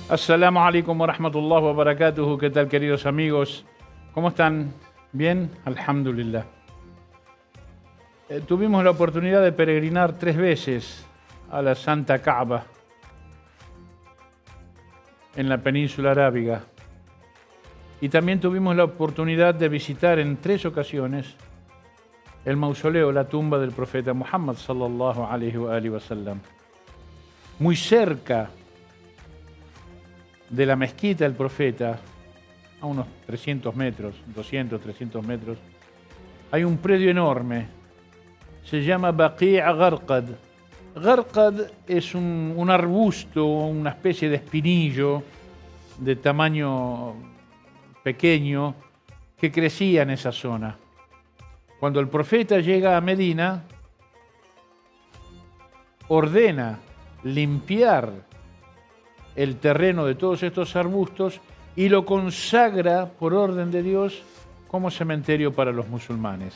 Assalamu alaikum wa rahmatullahi wa barakatuhu. ¿Qué tal, queridos amigos? ¿Cómo están? ¿Bien? Alhamdulillah. Tuvimos la oportunidad de peregrinar 3 veces a la Santa Kaaba en la península arábiga. Y también tuvimos la oportunidad de visitar en 3 ocasiones el mausoleo, la tumba del profeta Muhammad sallallahu alaihi wa sallam. Muy cerca de la mezquita del profeta, a unos 300 metros, 200, 300 metros, hay un predio enorme. Se llama Baqi' Gharqad. Gharqad es un arbusto, una especie de espinillo de tamaño pequeño que crecía en esa zona. Cuando el profeta llega a Medina, ordena limpiar el terreno de todos estos arbustos y lo consagra por orden de Dios como cementerio para los musulmanes.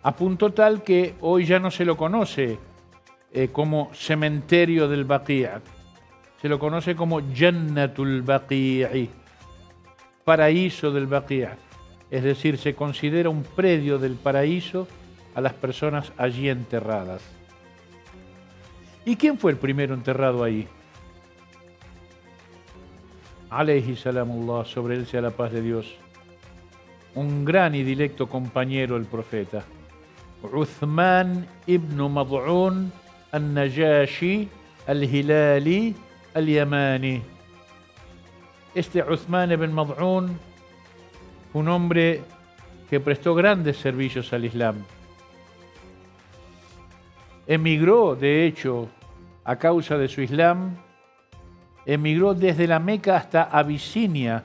A punto tal que hoy ya no se lo conoce como cementerio del Baqi', se lo conoce como Jannatul Baqi', paraíso del Baqi'. Es decir, se considera un predio del paraíso a las personas allí enterradas. ¿Y quién fue el primero enterrado ahí? Alayhi salamullah, sobre él sea la paz de Dios. Un gran y directo compañero del profeta. Uthman ibn Mad'un al-Najashi al-Hilali al-Yamani. Este Uthman ibn Mad'un fue un hombre que prestó grandes servicios al Islam. Emigró, de hecho, a causa de su Islam, emigró desde la Meca hasta Abisinia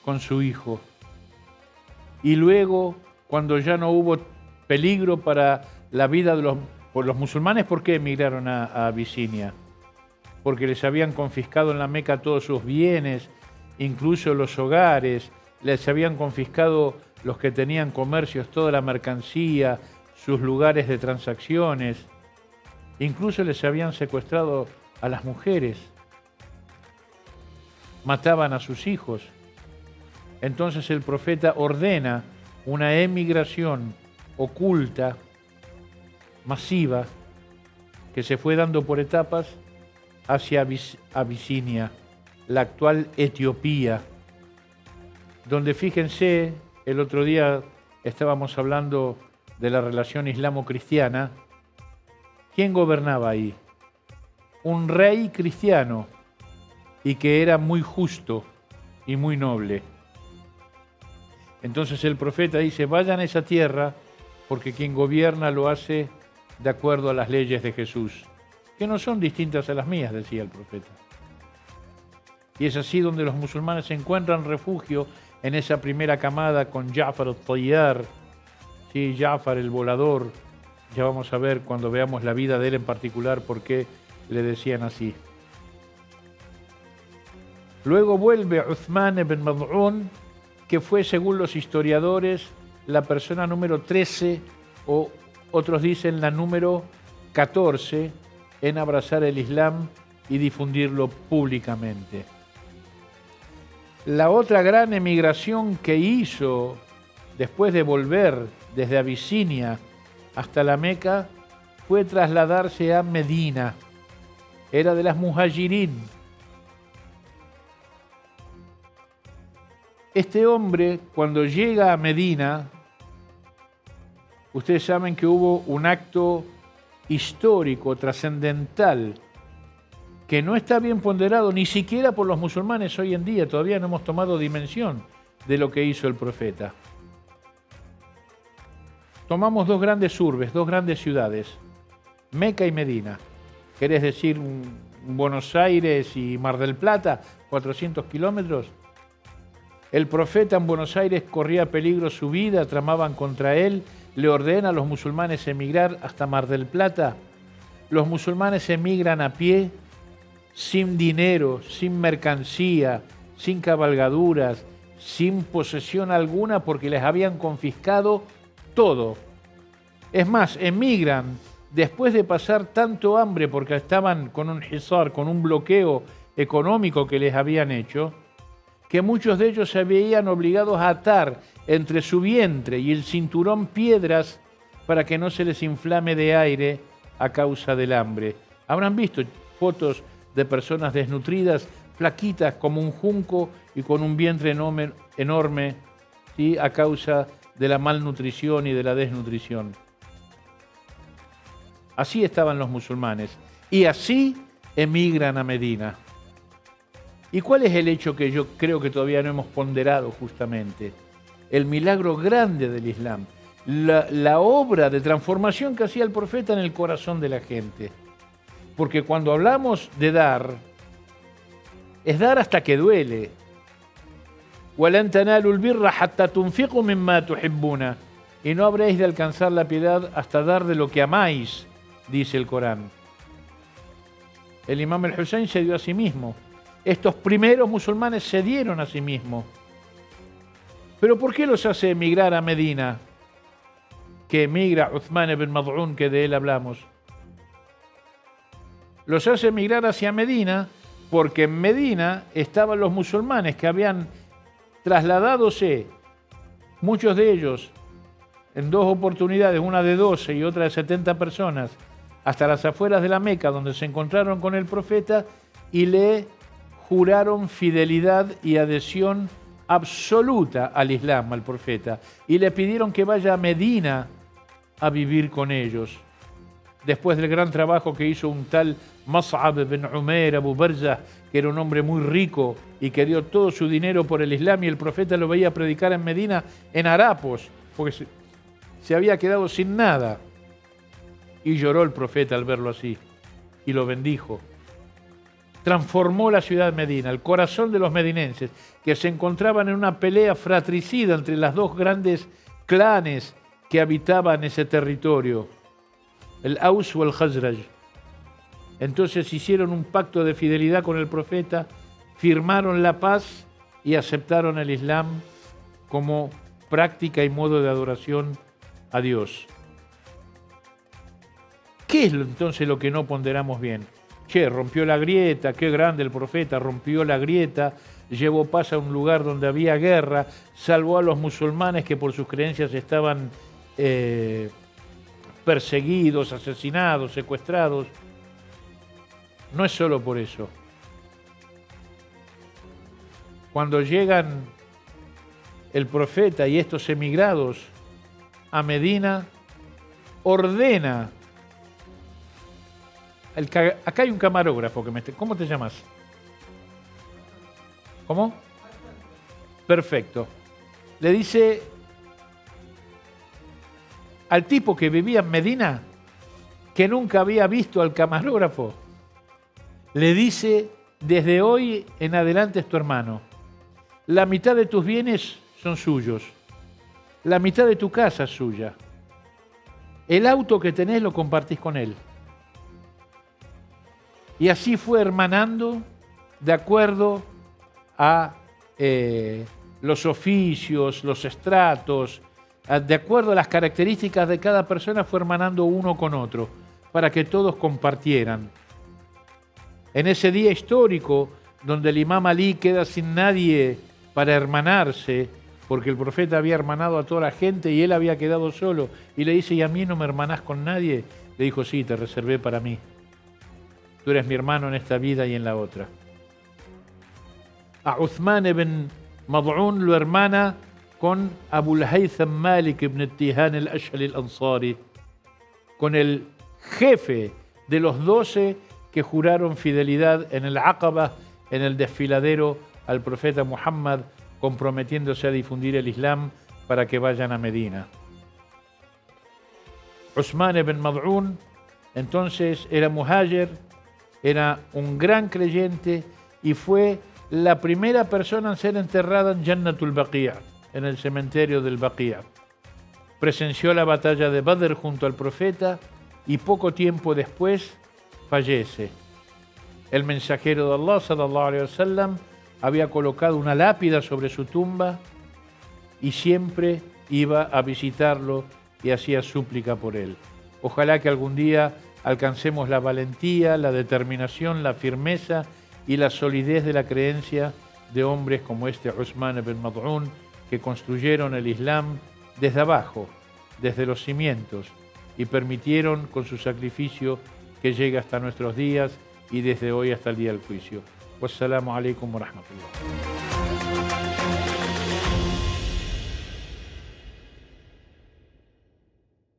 con su hijo. Y luego, cuando ya no hubo peligro para la vida de los musulmanes, ¿por qué emigraron a Abisinia? Porque les habían confiscado en la Meca todos sus bienes, incluso los hogares, les habían confiscado los que tenían comercios, toda la mercancía, sus lugares de transacciones, incluso les habían secuestrado a las mujeres, mataban a sus hijos. Entonces el profeta ordena una emigración oculta, masiva, que se fue dando por etapas hacia Abisinia, la actual Etiopía, donde, fíjense, el otro día estábamos hablando de la relación islamo-cristiana. ¿Quién gobernaba ahí? Un rey cristiano, y que era muy justo y muy noble. Entonces el profeta dice: vayan a esa tierra, porque quien gobierna lo hace de acuerdo a las leyes de Jesús, que no son distintas a las mías, decía el profeta. Y es así donde los musulmanes encuentran refugio en esa primera camada con Ja'far al-Tayyar, sí, Ja'far el volador. Ya vamos a ver cuando veamos la vida de él en particular por qué le decían así. Luego vuelve Uthman ibn Mad'un, que fue, según los historiadores, la persona número 13, o otros dicen la número 14, en abrazar el Islam y difundirlo públicamente. La otra gran emigración que hizo después de volver desde Abisinia hasta la Meca fue trasladarse a Medina. Era de las Muhajirín. Este hombre, cuando llega a Medina, ustedes saben que hubo un acto histórico, trascendental, que no está bien ponderado ni siquiera por los musulmanes hoy en día. Todavía no hemos tomado dimensión de lo que hizo el profeta. Tomamos 2 grandes urbes, 2 grandes ciudades, Meca y Medina. ¿Querés decir Buenos Aires y Mar del Plata, 400 kilómetros? El profeta en Buenos Aires corría peligro su vida, tramaban contra él, le ordena a los musulmanes emigrar hasta Mar del Plata. Los musulmanes emigran a pie, sin dinero, sin mercancía, sin cabalgaduras, sin posesión alguna, porque les habían confiscado todo. Es más, emigran después de pasar tanto hambre porque estaban con un hisar, con un bloqueo económico que les habían hecho, que muchos de ellos se veían obligados a atar entre su vientre y el cinturón piedras para que no se les inflame de aire a causa del hambre. Habrán visto fotos de personas desnutridas, flaquitas como un junco y con un vientre enorme, ¿sí?, a causa de la malnutrición y de la desnutrición. Así estaban los musulmanes y así emigran a Medina. ¿Y cuál es el hecho que yo creo que todavía no hemos ponderado justamente? El milagro grande del Islam, la obra de transformación que hacía el profeta en el corazón de la gente. Porque cuando hablamos de dar, es dar hasta que duele. وَلَن تَنَالُوا الْبِرَّ حَتَّى تُنْفِقُوا مِمَّا تُحِبُّونَ. Y no habréis de alcanzar la piedad hasta dar de lo que amáis, dice el Corán. El imam al-Hussein se dio a sí mismo. Estos primeros musulmanes se dieron a sí mismos. ¿Pero por qué los hace emigrar a Medina? Que emigra Uthman ibn Mad'un, que de él hablamos. Los hace emigrar hacia Medina porque en Medina estaban los musulmanes que habían trasladadose, muchos de ellos, en dos oportunidades, una de 12 y otra de 70 personas, hasta las afueras de la Meca, donde se encontraron con el profeta y le juraron fidelidad y adhesión absoluta al Islam, al profeta, y le pidieron que vaya a Medina a vivir con ellos. Después del gran trabajo que hizo un tal Mus'ab ibn Umair Abu Barzah, que era un hombre muy rico y que dio todo su dinero por el Islam, y el profeta lo veía predicar en Medina en harapos, porque se había quedado sin nada. Y lloró el profeta al verlo así, y lo bendijo. Transformó la ciudad de Medina, el corazón de los medinenses, que se encontraban en una pelea fratricida entre las dos grandes clanes que habitaban ese territorio, el Aus o el Khazraj. Entonces hicieron un pacto de fidelidad con el profeta, firmaron la paz y aceptaron el Islam como práctica y modo de adoración a Dios. ¿Qué es entonces lo que no ponderamos bien? Che, rompió la grieta, qué grande el profeta, rompió la grieta, llevó paz a un lugar donde había guerra, salvó a los musulmanes que por sus creencias estaban perseguidos, asesinados, secuestrados. No es solo por eso. Cuando llegan el profeta y estos emigrados a Medina, ordena. Acá hay un camarógrafo que ¿cómo te llamas? ¿Cómo? Perfecto. Le dice al tipo que vivía en Medina, que nunca había visto al camarógrafo, le dice: desde hoy en adelante es tu hermano. La mitad de tus bienes son suyos. La mitad de tu casa es suya. El auto que tenés lo compartís con él. Y así fue hermanando de acuerdo a los oficios, los estratos, de acuerdo a las características de cada persona, fue hermanando uno con otro, para que todos compartieran. En ese día histórico, donde el imam Ali queda sin nadie para hermanarse, porque el profeta había hermanado a toda la gente y él había quedado solo, y le dice: ¿y a mí no me hermanás con nadie? Le dijo: sí, te reservé para mí. Tú eres mi hermano en esta vida y en la otra. A Uthman ibn Mad'un lo hermana con Abul Haytham Malik ibn Tihan al-Ash'ari al-Ansari, con el jefe de los 12 que juraron fidelidad en el Aqaba, en el desfiladero al profeta Muhammad, comprometiéndose a difundir el Islam para que vayan a Medina. Uthman ibn Mad'un entonces era muhajir, era un gran creyente y fue la primera persona en ser enterrada en Jannatul Baqi', en el cementerio del Baqi'. Presenció la batalla de Badr junto al profeta y poco tiempo después fallece. El mensajero de Allah, sallallahu alaihi wasallam, había colocado una lápida sobre su tumba y siempre iba a visitarlo y hacía súplica por él. Ojalá que algún día alcancemos la valentía, la determinación, la firmeza y la solidez de la creencia de hombres como este Uthman ibn Mad'un, que construyeron el Islam desde abajo, desde los cimientos, y permitieron con su sacrificio que llegue hasta nuestros días y desde hoy hasta el día del juicio. Wassalamu alaikum wa rahmatullah.